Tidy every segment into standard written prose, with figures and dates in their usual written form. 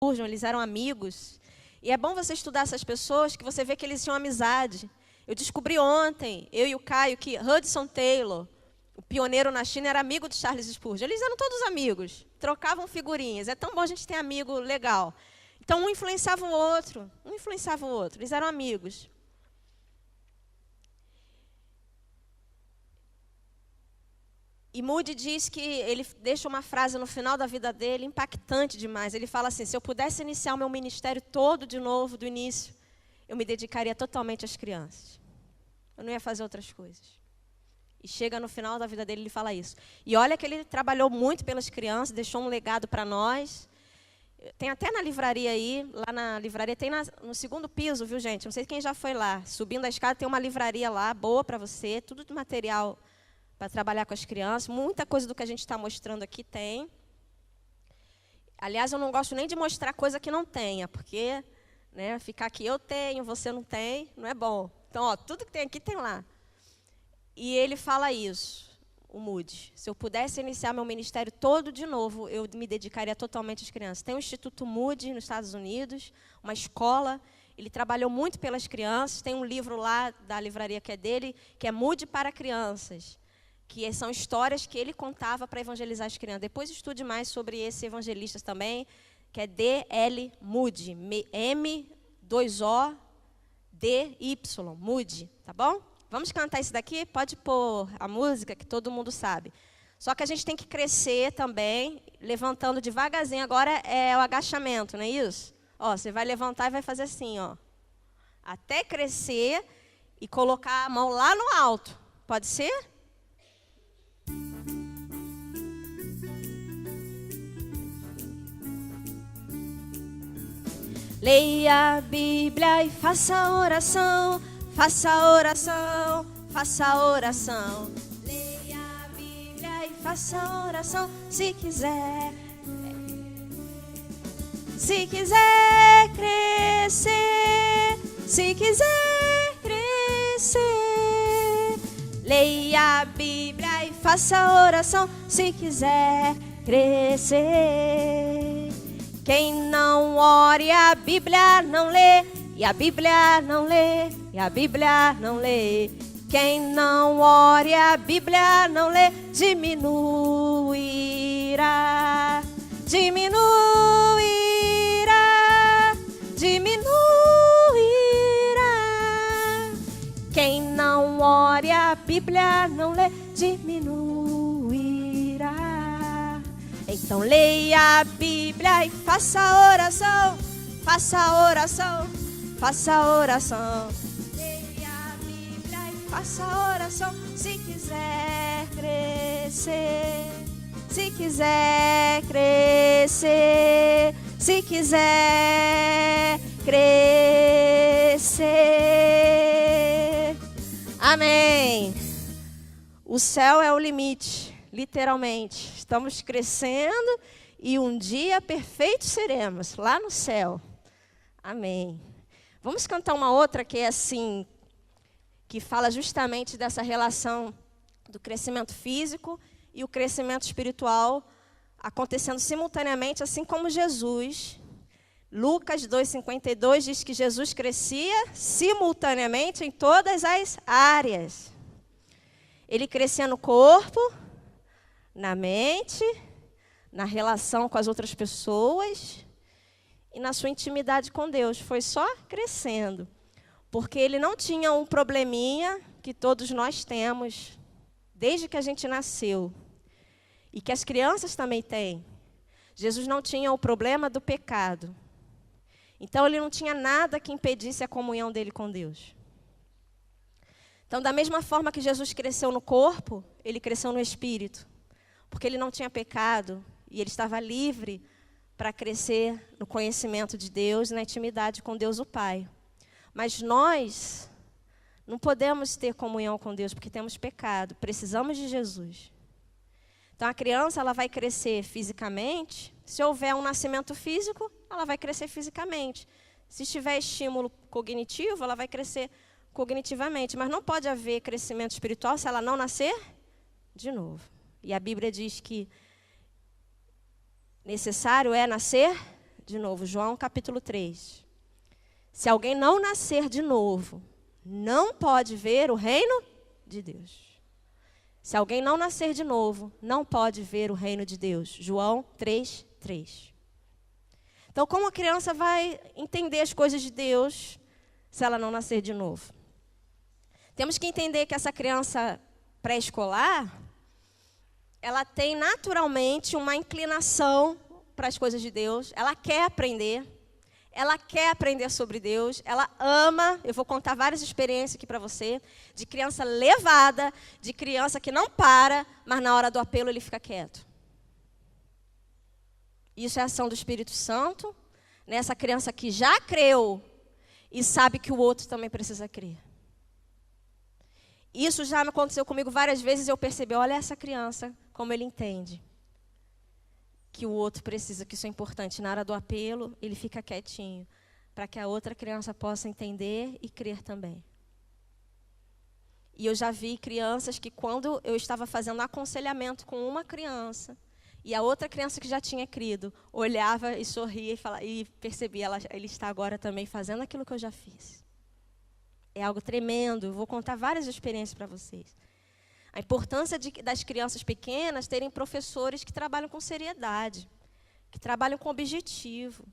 eles eram amigos. E é bom você estudar essas pessoas, que você vê que eles tinham amizade. Eu descobri ontem, eu e o Caio, que Hudson Taylor, o pioneiro na China, era amigo de Charles Spurgeon. Eles eram todos amigos, trocavam figurinhas. É tão bom a gente ter amigo legal. Então, um influenciava o outro, eles eram amigos. E Moody diz que ele deixa uma frase no final da vida dele impactante demais. Ele fala assim: se eu pudesse iniciar o meu ministério todo de novo, do início, eu me dedicaria totalmente às crianças. Eu não ia fazer outras coisas. E chega no final da vida dele, ele fala isso. E olha que ele trabalhou muito pelas crianças, deixou um legado para nós. Tem até na livraria aí, lá na livraria, tem no segundo piso, viu, gente? Não sei quem já foi lá. Subindo a escada, tem uma livraria lá, boa para você, tudo de material para trabalhar com as crianças. Muita coisa do que a gente está mostrando aqui tem. Aliás, eu não gosto nem de mostrar coisa que não tenha, porque ficar aqui, eu tenho, você não tem, não é bom. Então, tudo que tem aqui tem lá. E ele fala isso, o Moody: se eu pudesse iniciar meu ministério todo de novo, eu me dedicaria totalmente às crianças. Tem o Instituto Moody nos Estados Unidos, uma escola. Ele trabalhou muito pelas crianças. Tem um livro lá da livraria que é dele, que é Moody para Crianças, que são histórias que ele contava para evangelizar as crianças. Depois estude mais sobre esse evangelista também, que é D.L. Moody, M2ODY, Moody, tá bom? Vamos cantar isso daqui? Pode pôr a música, que todo mundo sabe. Só que a gente tem que crescer também, levantando devagarzinho. Agora é o agachamento, não é isso? Você vai levantar e vai fazer assim, até crescer e colocar a mão lá no alto. Pode ser? Leia a Bíblia e faça oração, faça oração, faça oração. Leia a Bíblia e faça oração, se quiser crescer, se quiser crescer. Leia a Bíblia e faça oração, se quiser crescer. Quem não ore, a Bíblia não lê, e a Bíblia não lê, e a Bíblia não lê. Quem não ore, a Bíblia não lê, diminuirá, diminuirá, diminuirá. Quem não ore, a Bíblia não lê, diminuirá. Então leia a Bíblia e faça oração, faça oração, faça oração. Leia a Bíblia e faça oração, se quiser crescer, se quiser crescer, se quiser crescer. Amém. O céu é o limite. Literalmente, estamos crescendo e um dia perfeitos seremos, lá no céu. Amém. Vamos cantar uma outra que é assim, que fala justamente dessa relação do crescimento físico e o crescimento espiritual acontecendo simultaneamente, assim como Jesus. Lucas 2,52 diz que Jesus crescia simultaneamente em todas as áreas. Ele crescia no corpo, na mente, na relação com as outras pessoas e na sua intimidade com Deus. Foi só crescendo, porque ele não tinha um probleminha que todos nós temos desde que a gente nasceu e que as crianças também têm. Jesus não tinha o problema do pecado. Então, ele não tinha nada que impedisse a comunhão dele com Deus. Então, da mesma forma que Jesus cresceu no corpo, ele cresceu no espírito. Porque ele não tinha pecado e ele estava livre para crescer no conhecimento de Deus e na intimidade com Deus o Pai. Mas nós não podemos ter comunhão com Deus porque temos pecado, precisamos de Jesus. Então a criança ela vai crescer fisicamente, se houver um nascimento físico, ela vai crescer fisicamente. Se tiver estímulo cognitivo, ela vai crescer cognitivamente. Mas não pode haver crescimento espiritual se ela não nascer de novo. E a Bíblia diz que necessário é nascer de novo, João capítulo 3. Se alguém não nascer de novo, não pode ver o reino de Deus. Se alguém não nascer de novo, não pode ver o reino de Deus. João 3:3. Então, como a criança vai entender as coisas de Deus se ela não nascer de novo? Temos que entender que essa criança pré-escolar, ela tem naturalmente uma inclinação para as coisas de Deus. Ela quer aprender sobre Deus, ela ama. Eu vou contar várias experiências aqui para você, de criança levada, de criança que não para, mas na hora do apelo ele fica quieto. Isso é a ação do Espírito Santo, nessa criança que já creu e sabe que o outro também precisa crer. Isso já aconteceu comigo várias vezes, eu percebi, olha essa criança, como ele entende que o outro precisa, que isso é importante. Na hora do apelo, ele fica quietinho, para que a outra criança possa entender e crer também. E eu já vi crianças que, quando eu estava fazendo aconselhamento com uma criança, e a outra criança que já tinha crido, olhava e sorria e percebia, ele está agora também fazendo aquilo que eu já fiz. É algo tremendo. Eu vou contar várias experiências para vocês. A importância das crianças pequenas terem professores que trabalham com seriedade, que trabalham com objetivo.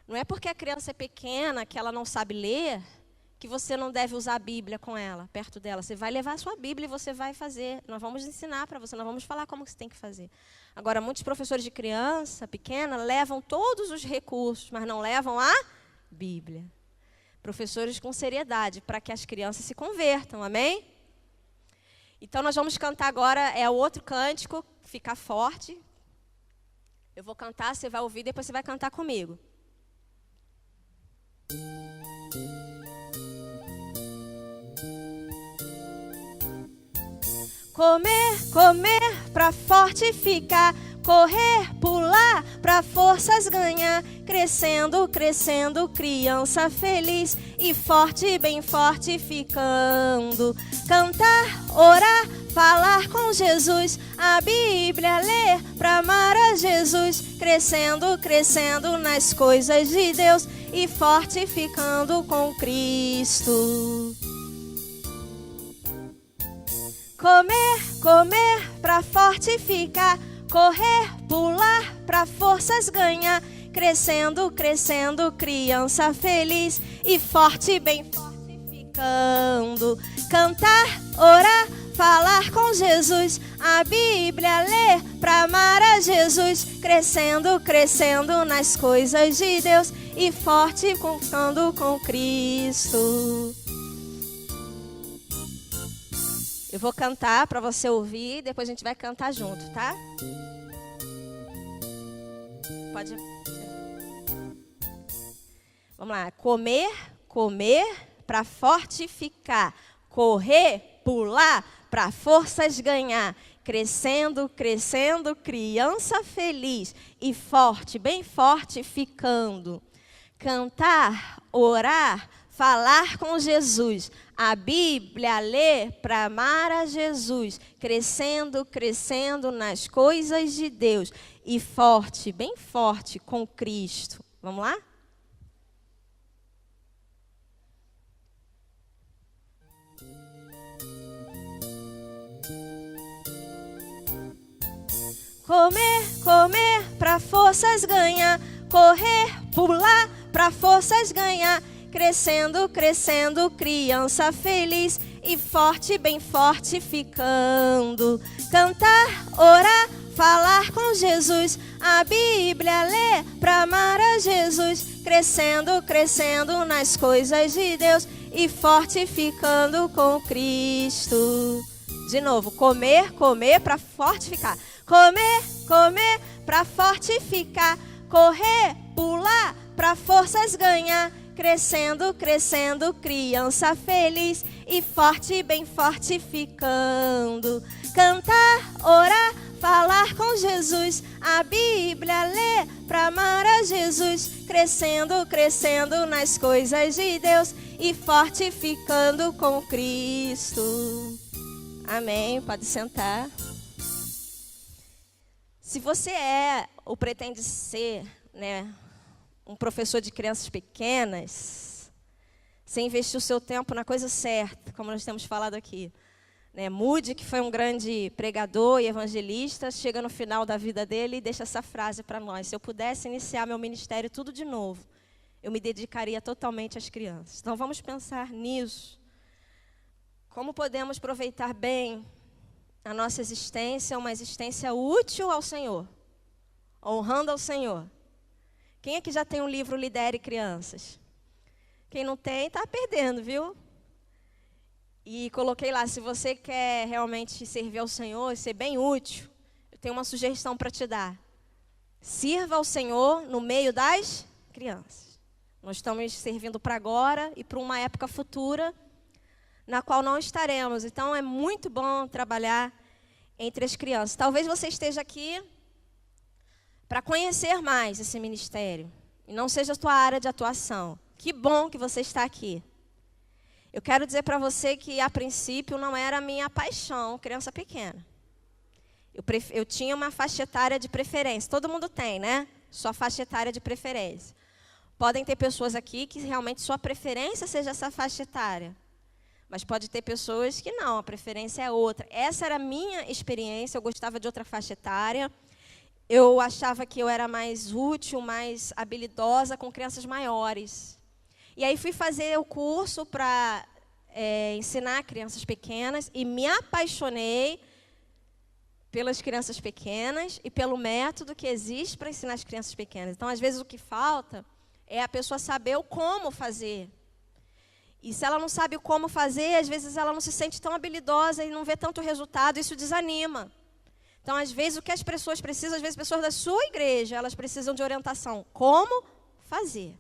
Não é porque a criança é pequena, que ela não sabe ler, que você não deve usar a Bíblia com ela, perto dela. Você vai levar a sua Bíblia e você vai fazer. Nós vamos ensinar para você, nós vamos falar como você tem que fazer. Agora, muitos professores de criança pequena levam todos os recursos, mas não levam a Bíblia. Professores com seriedade, para que as crianças se convertam, amém? Então, nós vamos cantar agora, é o outro cântico, ficar forte. Eu vou cantar, você vai ouvir, depois você vai cantar comigo. Comer, comer, pra fortificar. Correr, pular, pra forças ganhar. Crescendo, crescendo, criança feliz e forte, bem forte ficando. Cantar, orar, falar com Jesus. A Bíblia ler, pra amar a Jesus. Crescendo, crescendo nas coisas de Deus e forte ficando com Cristo. Comer, comer, pra fortificar. Correr, pular, pra forças ganhar. Crescendo, crescendo, criança feliz e forte, bem forte ficando. Cantar, orar, falar com Jesus. A Bíblia ler, pra amar a Jesus. Crescendo, crescendo nas coisas de Deus e forte ficando com Cristo. Eu vou cantar para você ouvir, depois a gente vai cantar junto, tá? Pode. Vamos lá. Comer, comer, para fortificar. Correr, pular, para forças ganhar. Crescendo, crescendo, criança feliz e forte, bem forte ficando. Cantar, orar, falar com Jesus. A Bíblia ler para amar a Jesus. Crescendo, crescendo nas coisas de Deus. E forte, bem forte com Cristo. Vamos lá? Comer, comer, para forças ganhar. Correr, pular, para forças ganhar. Crescendo, crescendo, criança feliz e forte, bem forte ficando. Cantar, orar, falar com Jesus. A Bíblia ler, para amar a Jesus. Crescendo, crescendo nas coisas de Deus e forte ficando com Cristo. De novo, comer, comer, para fortificar. Comer, comer, para fortificar. Correr, pular, para forças ganhar. Crescendo, crescendo, criança feliz e forte, bem forte ficando. Cantar, orar, falar com Jesus. A Bíblia ler, para amar a Jesus. Crescendo, crescendo nas coisas de Deus e forte ficando com Cristo. Amém. Pode sentar. Se você é ou pretende ser, né, um professor de crianças pequenas, você investir o seu tempo na coisa certa, como nós temos falado aqui. Moody, que foi um grande pregador e evangelista, chega no final da vida dele e deixa essa frase para nós: se eu pudesse iniciar meu ministério tudo de novo, eu me dedicaria totalmente às crianças. Então vamos pensar nisso. Como podemos aproveitar bem a nossa existência, uma existência útil ao Senhor, honrando ao Senhor. Quem aqui já tem um livro Lidere Crianças? Quem não tem, está perdendo, viu? E coloquei lá, se você quer realmente servir ao Senhor e ser bem útil, eu tenho uma sugestão para te dar. Sirva ao Senhor no meio das crianças. Nós estamos servindo para agora e para uma época futura, na qual não estaremos. Então, é muito bom trabalhar entre as crianças. Talvez você esteja aqui para conhecer mais esse ministério, e não seja a tua área de atuação. Que bom que você está aqui. Eu quero dizer para você que, a princípio, não era a minha paixão, criança pequena. Eu tinha uma faixa etária de preferência. Todo mundo tem, né? Sua faixa etária de preferência. Podem ter pessoas aqui que realmente sua preferência seja essa faixa etária. Mas pode ter pessoas que não, a preferência é outra. Essa era a minha experiência, eu gostava de outra faixa etária. Eu achava que eu era mais útil, mais habilidosa com crianças maiores. E aí fui fazer o curso para ensinar crianças pequenas e me apaixonei pelas crianças pequenas e pelo método que existe para ensinar as crianças pequenas. Então, às vezes, o que falta é a pessoa saber o como fazer. E se ela não sabe o como fazer, às vezes ela não se sente tão habilidosa e não vê tanto resultado, isso desanima. Então, às vezes, o que as pessoas precisam, às vezes, pessoas da sua igreja, elas precisam de orientação. Como fazer?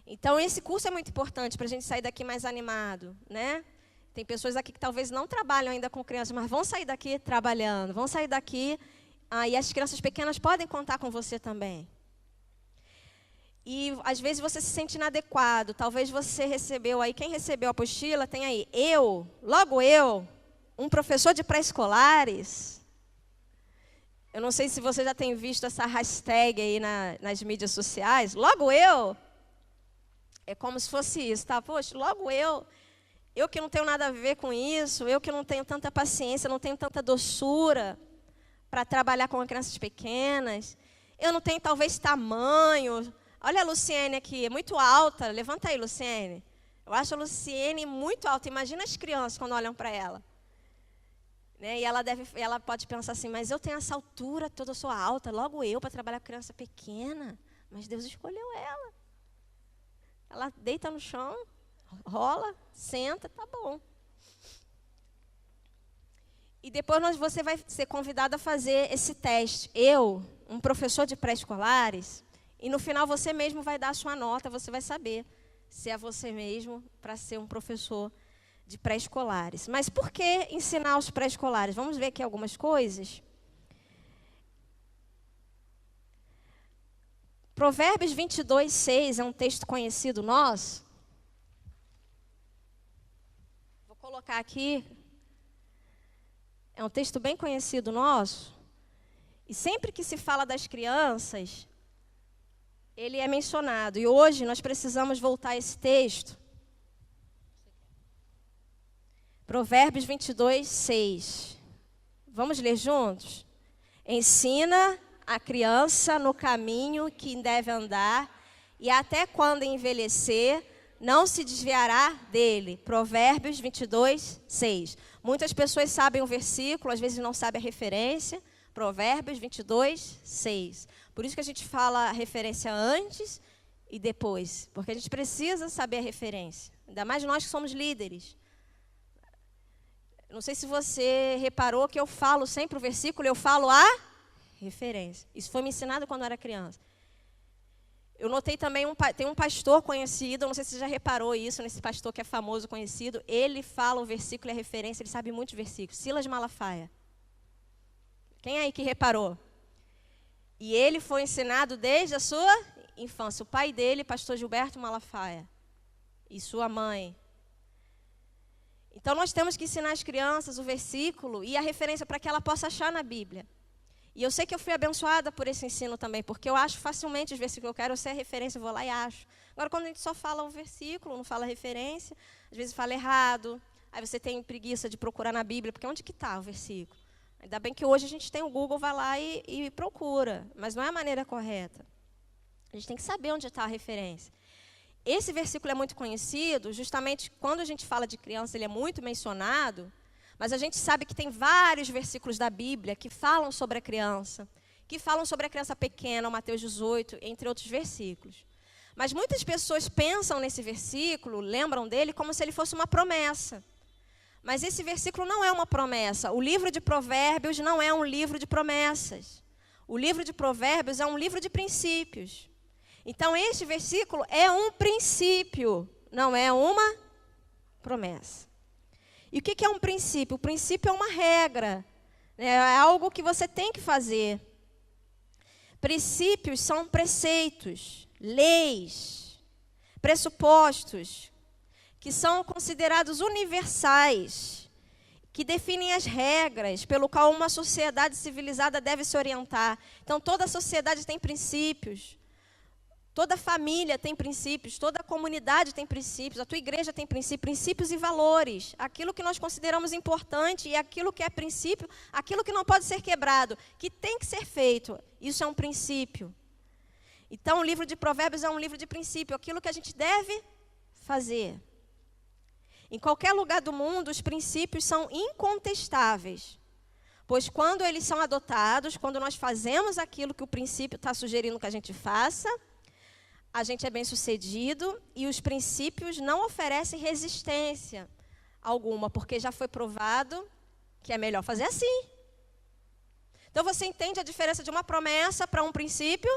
Então, esse curso é muito importante para a gente sair daqui mais animado, né? Tem pessoas aqui que talvez não trabalham ainda com crianças, mas vão sair daqui trabalhando, vão sair daqui, e as crianças pequenas podem contar com você também. E, às vezes, você se sente inadequado. Talvez você recebeu aí, quem recebeu a apostila, tem aí, logo eu, um professor de pré-escolares. Eu não sei se você já tem visto essa hashtag aí nas mídias sociais. Logo eu. É como se fosse isso, tá? Poxa, logo eu que não tenho nada a ver com isso, eu que não tenho tanta paciência, não tenho tanta doçura para trabalhar com crianças pequenas. Eu não tenho, talvez, tamanho. Olha a Luciene aqui, é muito alta. Levanta aí, Luciene. Eu acho a Luciene muito alta. Imagina as crianças quando olham para ela. Né? E ela pode pensar assim, mas eu tenho essa altura toda, eu sou alta, logo eu para trabalhar com criança pequena. Mas Deus escolheu ela. Ela deita no chão, rola, senta, tá bom. E depois você vai ser convidado a fazer esse teste. Eu, um professor de pré-escolares, e no final você mesmo vai dar a sua nota, você vai saber se é você mesmo para ser um professor de pré-escolares. Mas por que ensinar os pré-escolares? Vamos ver aqui algumas coisas. Provérbios 22:6 é um texto conhecido nosso. Vou colocar aqui. É um texto bem conhecido nosso. E sempre que se fala das crianças, ele é mencionado. E hoje nós precisamos voltar a esse texto. Provérbios 22:6. Vamos ler juntos? Ensina a criança no caminho que deve andar, e até quando envelhecer, não se desviará dele. Provérbios 22:6. Muitas pessoas sabem o versículo, às vezes não sabem a referência. Provérbios 22:6. Por isso que a gente fala a referência antes e depois, porque a gente precisa saber a referência. Ainda mais nós que somos líderes. Não sei se você reparou que eu falo sempre o versículo, eu falo a referência. Isso foi me ensinado quando eu era criança. Eu notei também, tem um pastor conhecido, não sei se você já reparou isso, nesse pastor que é famoso, conhecido, ele fala o versículo e a referência, ele sabe muitos versículos. Silas Malafaia. Quem aí que reparou? E ele foi ensinado desde a sua infância. O pai dele, pastor Gilberto Malafaia. E sua mãe. Então, nós temos que ensinar as crianças o versículo e a referência para que ela possa achar na Bíblia. E eu sei que eu fui abençoada por esse ensino também, porque eu acho facilmente os versículos. Eu quero ser a referência, eu vou lá e acho. Agora, quando a gente só fala o versículo, não fala a referência, às vezes fala errado, aí você tem preguiça de procurar na Bíblia, porque onde que está o versículo? Ainda bem que hoje a gente tem o Google, vai lá e procura, mas não é a maneira correta. A gente tem que saber onde está a referência. Esse versículo é muito conhecido, justamente quando a gente fala de criança, ele é muito mencionado, mas a gente sabe que tem vários versículos da Bíblia que falam sobre a criança, que falam sobre a criança pequena, o Mateus 18, entre outros versículos. Mas muitas pessoas pensam nesse versículo, lembram dele, como se ele fosse uma promessa. Mas esse versículo não é uma promessa. O livro de Provérbios não é um livro de promessas. O livro de Provérbios é um livro de princípios. Então, este versículo é um princípio, não é uma promessa. E o que é um princípio? O princípio é uma regra, né? É algo que você tem que fazer. Princípios são preceitos, leis, pressupostos, que são considerados universais, que definem as regras pelo qual uma sociedade civilizada deve se orientar. Então, toda sociedade tem princípios. Toda família tem princípios, toda comunidade tem princípios, a tua igreja tem princípios e valores. Aquilo que nós consideramos importante e aquilo que é princípio, aquilo que não pode ser quebrado, que tem que ser feito. Isso é um princípio. Então, o livro de Provérbios é um livro de princípio, aquilo que a gente deve fazer. Em qualquer lugar do mundo, os princípios são incontestáveis. Pois quando eles são adotados, quando nós fazemos aquilo que o princípio está sugerindo que a gente faça, a gente é bem-sucedido e os princípios não oferecem resistência alguma, porque já foi provado que é melhor fazer assim. Então, você entende a diferença de uma promessa para um princípio?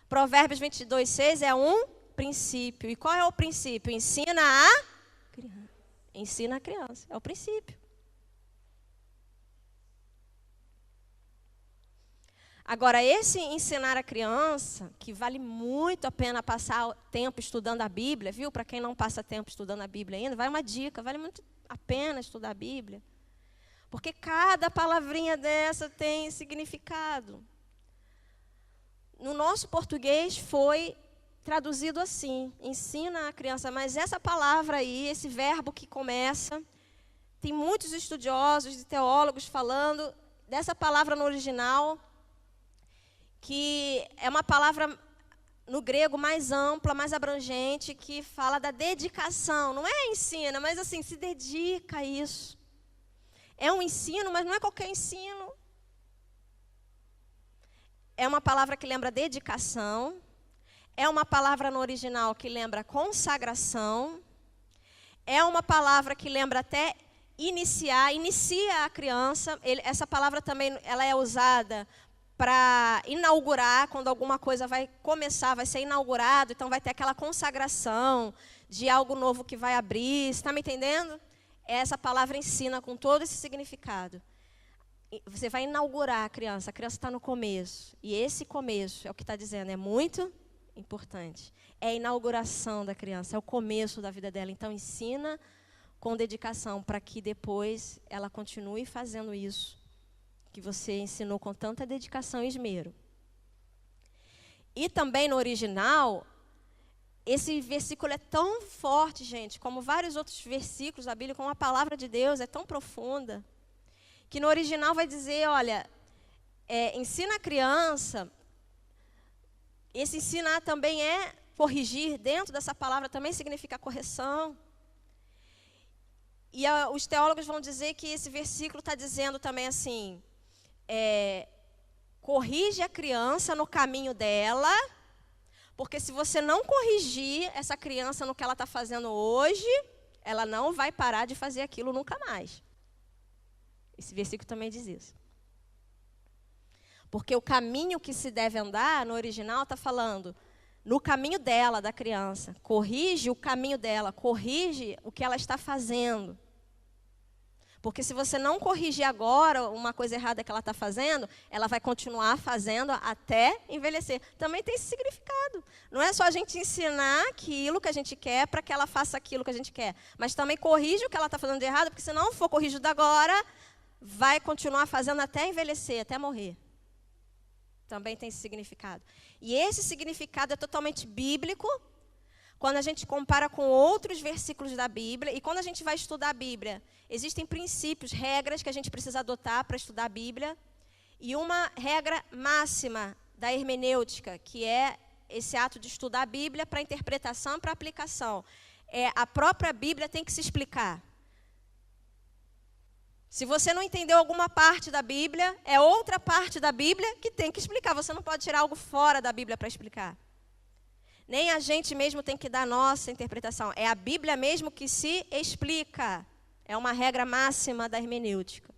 Provérbios 22:6 é um princípio. E qual é o princípio? Ensina a criança. Ensina a criança, é o princípio. Agora, esse ensinar a criança, que vale muito a pena passar tempo estudando a Bíblia, viu? Para quem não passa tempo estudando a Bíblia ainda, vai uma dica, vale muito a pena estudar a Bíblia. Porque cada palavrinha dessa tem significado. No nosso português foi traduzido assim, ensina a criança, mas essa palavra aí, esse verbo que começa, tem muitos estudiosos e teólogos falando dessa palavra no original, que é uma palavra no grego mais ampla, mais abrangente, que fala da dedicação. Não é ensina, mas assim, se dedica a isso. É um ensino, mas não é qualquer ensino. É uma palavra que lembra dedicação. É uma palavra no original que lembra consagração. É uma palavra que lembra até inicia a criança. Essa palavra também ela é usada para inaugurar, quando alguma coisa vai começar, vai ser inaugurado, então vai ter aquela consagração de algo novo que vai abrir. Você está me entendendo? Essa palavra ensina com todo esse significado. Você vai inaugurar a criança está no começo. E esse começo, é o que está dizendo, é muito importante. É a inauguração da criança, é o começo da vida dela. Então, ensina com dedicação, para que depois ela continue fazendo isso que você ensinou com tanta dedicação e esmero. E também no original, esse versículo é tão forte, gente, como vários outros versículos da Bíblia, como a palavra de Deus é tão profunda, que no original vai dizer, olha, ensina a criança, esse ensinar também é corrigir, dentro dessa palavra também significa correção. E os teólogos vão dizer que esse versículo está dizendo também assim, corrige a criança no caminho dela, porque se você não corrigir essa criança no que ela está fazendo hoje, ela não vai parar de fazer aquilo nunca mais. Esse versículo também diz isso. Porque o caminho que se deve andar, no original, está falando no caminho dela, da criança. Corrige o caminho dela, corrige o que ela está fazendo. Porque se você não corrigir agora uma coisa errada que ela está fazendo, ela vai continuar fazendo até envelhecer. Também tem esse significado. Não é só a gente ensinar aquilo que a gente quer para que ela faça aquilo que a gente quer. Mas também corrige o que ela está fazendo de errado, porque se não for corrigido agora, vai continuar fazendo até envelhecer, até morrer. também tem esse significado. E esse significado é totalmente bíblico, quando a gente compara com outros versículos da Bíblia. E quando a gente vai estudar a Bíblia, existem princípios, regras que a gente precisa adotar para estudar a Bíblia. E uma regra máxima da hermenêutica, que é esse ato de estudar a Bíblia para interpretação e para aplicação, a própria Bíblia tem que se explicar. Se você não entendeu alguma parte da Bíblia, é outra parte da Bíblia que tem que explicar. Você não pode tirar algo fora da Bíblia para explicar. Nem a gente mesmo tem que dar a nossa interpretação. É a Bíblia mesmo que se explica. É uma regra máxima da hermenêutica.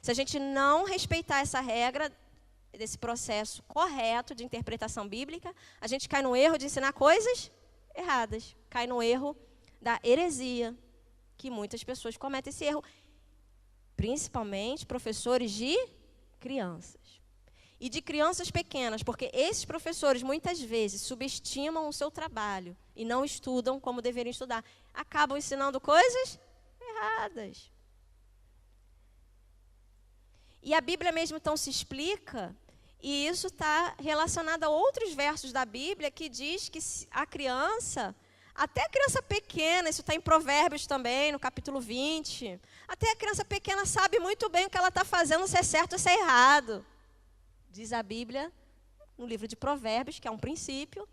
Se a gente não respeitar essa regra, desse processo correto de interpretação bíblica, a gente cai no erro de ensinar coisas erradas. Cai no erro da heresia, que muitas pessoas cometem esse erro. Principalmente professores de crianças. E de crianças pequenas, porque esses professores muitas vezes subestimam o seu trabalho e não estudam como deveriam estudar. Acabam ensinando coisas erradas. E a Bíblia mesmo então se explica, e isso está relacionado a outros versos da Bíblia que diz que a criança, até a criança pequena, isso está em Provérbios também, no capítulo 20, até a criança pequena sabe muito bem o que ela está fazendo, se é certo ou se é errado. Diz a Bíblia no livro de Provérbios, que é um princípio,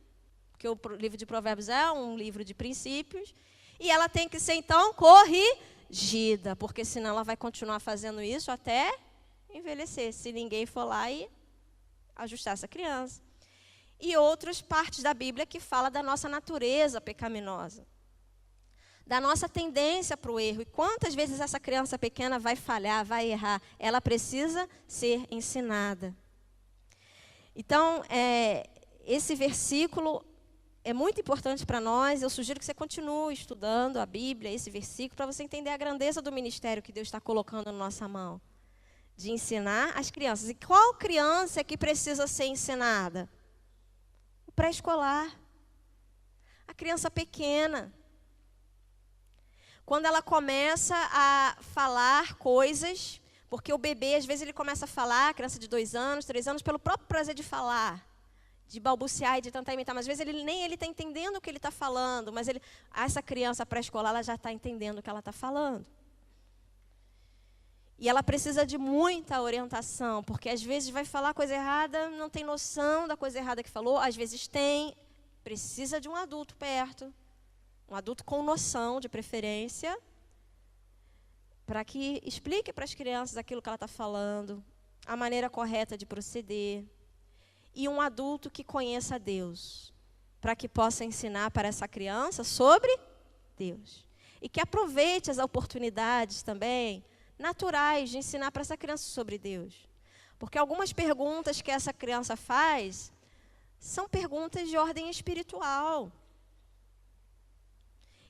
porque o livro de Provérbios é um livro de princípios, e ela tem que ser então corrigida, porque senão ela vai continuar fazendo isso até envelhecer, se ninguém for lá e ajustar essa criança. E outras partes da Bíblia que fala da nossa natureza pecaminosa, da nossa tendência para o erro. E quantas vezes essa criança pequena vai falhar, vai errar? Ela precisa ser ensinada. Então, esse versículo é muito importante para nós. Eu sugiro que você continue estudando a Bíblia, esse versículo, para você entender a grandeza do ministério que Deus está colocando na nossa mão, de ensinar as crianças. E qual criança é que precisa ser ensinada? O pré-escolar. A criança pequena. Quando ela começa a falar coisas, porque o bebê, às vezes, ele começa a falar, a criança de 2 anos, 3 anos, pelo próprio prazer de falar, de balbuciar e de tentar imitar. Mas, às vezes, nem ele está entendendo o que ele está falando, mas essa criança pré-escolar, ela já está entendendo o que ela está falando. E ela precisa de muita orientação, porque às vezes vai falar coisa errada, não tem noção da coisa errada que falou, às vezes tem, precisa de um adulto perto, um adulto com noção, de preferência, para que explique para as crianças aquilo que ela está falando, a maneira correta de proceder, e um adulto que conheça Deus, para que possa ensinar para essa criança sobre Deus. E que aproveite as oportunidades também naturais de ensinar para essa criança sobre Deus. Porque algumas perguntas que essa criança faz são perguntas de ordem espiritual.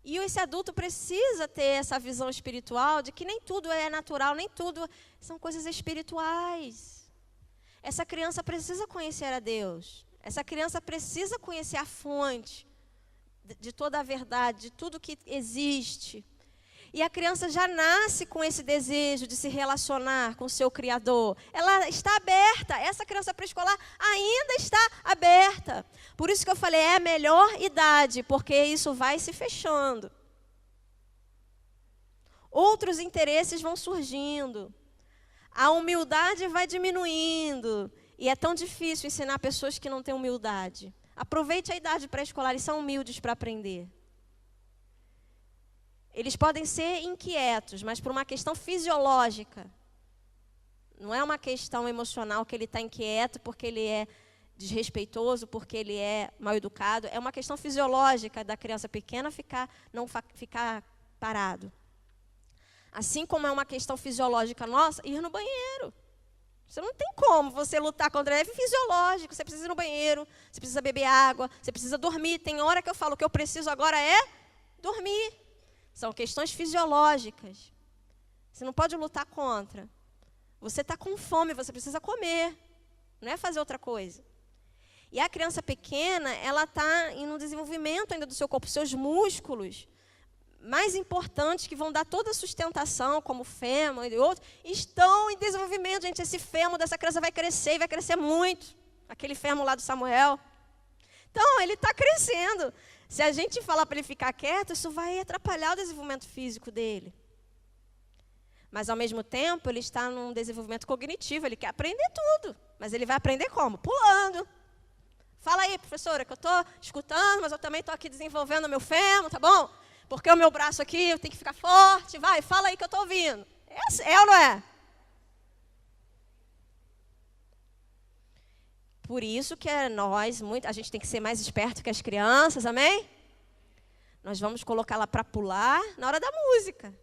E esse adulto precisa ter essa visão espiritual de que nem tudo é natural, nem tudo são coisas espirituais. Essa criança precisa conhecer a Deus. Essa criança precisa conhecer a fonte de toda a verdade, de tudo que existe. E a criança já nasce com esse desejo de se relacionar com o seu Criador. Ela está aberta. Essa criança pré-escolar ainda está aberta. Por isso que eu falei, é a melhor idade, porque isso vai se fechando. Outros interesses vão surgindo. A humildade vai diminuindo. E é tão difícil ensinar pessoas que não têm humildade. Aproveite a idade pré-escolar e são humildes para aprender. Eles podem ser inquietos, mas por uma questão fisiológica. Não é uma questão emocional que ele está inquieto porque ele é desrespeitoso, porque ele é mal educado. É uma questão fisiológica da criança pequena não ficar parado. Assim como é uma questão fisiológica nossa, ir no banheiro. Você não tem como você lutar contra ele. É fisiológico, você precisa ir no banheiro, você precisa beber água, você precisa dormir. Tem hora que eu falo que eu preciso agora é dormir. São questões fisiológicas. Você não pode lutar contra. Você está com fome, você precisa comer. Não é fazer outra coisa. E a criança pequena, ela está em um desenvolvimento ainda do seu corpo. Seus músculos mais importantes, que vão dar toda a sustentação, como o fêmur e outros, estão em desenvolvimento. Gente, esse fêmur dessa criança vai crescer e vai crescer muito. aquele fermo lá do Samuel. Então, ele está crescendo. Se a gente falar para ele ficar quieto, isso vai atrapalhar o desenvolvimento físico dele. Mas, ao mesmo tempo, ele está num desenvolvimento cognitivo, ele quer aprender tudo. Mas ele vai aprender como? Pulando. Fala aí, professora, que eu estou escutando, mas eu também estou aqui desenvolvendo o meu fêmur, tá bom? Porque o meu braço aqui, eu tenho que ficar forte. Vai, fala aí que eu estou ouvindo. É ou não é? Por isso que a gente tem que ser mais esperto que as crianças, amém? Nós vamos colocá-la para pular na hora da música.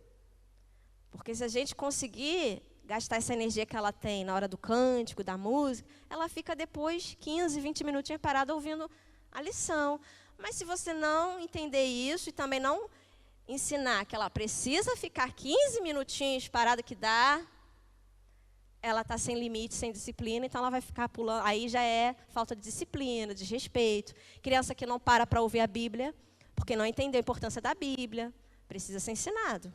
Porque se a gente conseguir gastar essa energia que ela tem na hora do cântico, da música, ela fica depois 15, 20 minutinhos parada ouvindo a lição. Mas se você não entender isso e também não ensinar que ela precisa ficar 15 minutinhos parada que dá, ela está sem limite, sem disciplina, então ela vai ficar pulando. Aí já é falta de disciplina, de respeito. Criança que não para ouvir a Bíblia, porque não entendeu a importância da Bíblia, precisa ser ensinado.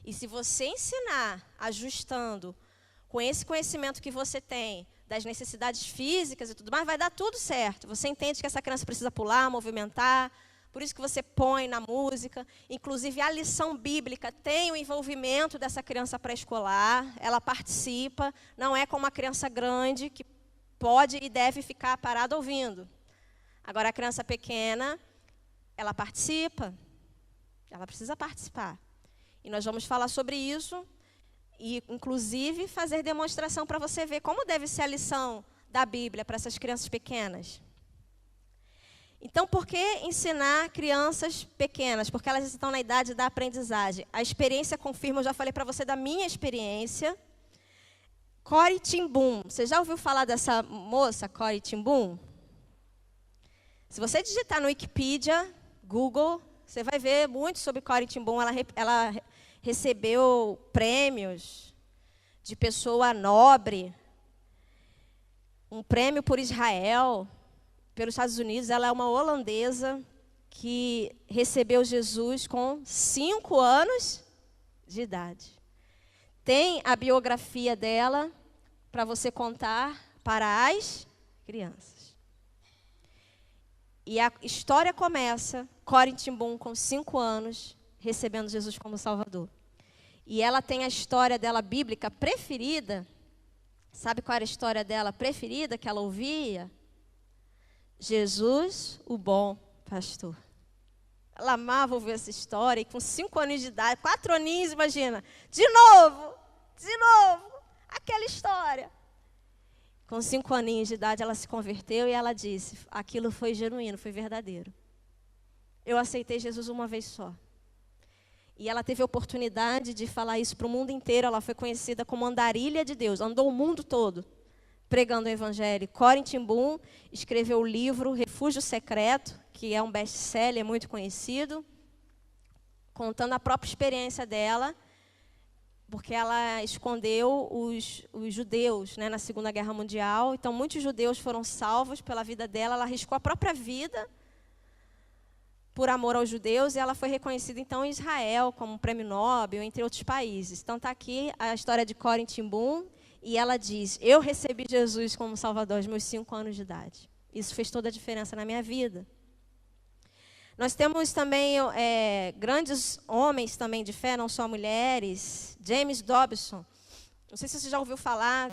E se você ensinar, ajustando, com esse conhecimento que você tem, das necessidades físicas e tudo mais, vai dar tudo certo. Você entende que essa criança precisa pular, movimentar, por isso que você põe na música. Inclusive, a lição bíblica tem o envolvimento dessa criança pré-escolar, ela participa, não é como uma criança grande que pode e deve ficar parada ouvindo. Agora, a criança pequena, ela participa, ela precisa participar. E nós vamos falar sobre isso e, inclusive, fazer demonstração para você ver como deve ser a lição da Bíblia para essas crianças pequenas. Então, por que ensinar crianças pequenas? Porque elas estão na idade da aprendizagem. A experiência confirma, eu já falei para você da minha experiência. Corrie ten Boom. Você já ouviu falar dessa moça, Corrie ten Boom? Se você digitar no Wikipedia, Google, você vai ver muito sobre Corrie ten Boom. Ela recebeu prêmios de pessoa nobre, um prêmio por Israel, pelos Estados Unidos. Ela é uma holandesa que recebeu Jesus com 5 anos de idade. Tem a biografia dela para você contar para as crianças. E a história começa, Corrie ten Boom com 5 anos, recebendo Jesus como Salvador. E ela tem a história dela bíblica preferida. Sabe qual era a história dela preferida que ela ouvia? Jesus, o bom pastor. Ela amava ouvir essa história, e com 5 anos de idade, 4 aninhos, imagina, de novo, aquela história. Com 5 aninhos de idade, ela se converteu e ela disse, aquilo foi genuíno, foi verdadeiro. Eu aceitei Jesus uma vez só. E ela teve a oportunidade de falar isso para o mundo inteiro. Ela foi conhecida como andarilha de Deus, andou o mundo todo pregando o evangelho. Corrie ten Boom escreveu o livro Refúgio Secreto, que é um best-seller muito conhecido, contando a própria experiência dela, porque ela escondeu os judeus, né, na Segunda Guerra Mundial. Então, muitos judeus foram salvos pela vida dela. Ela arriscou a própria vida por amor aos judeus, e ela foi reconhecida, então, em Israel, como um prêmio Nobel, entre outros países. Então, está aqui a história de Corrie ten Boom, e ela diz, eu recebi Jesus como Salvador aos meus 5 anos de idade. Isso fez toda a diferença na minha vida. Nós temos também grandes homens também de fé, não só mulheres. James Dobson, não sei se você já ouviu falar,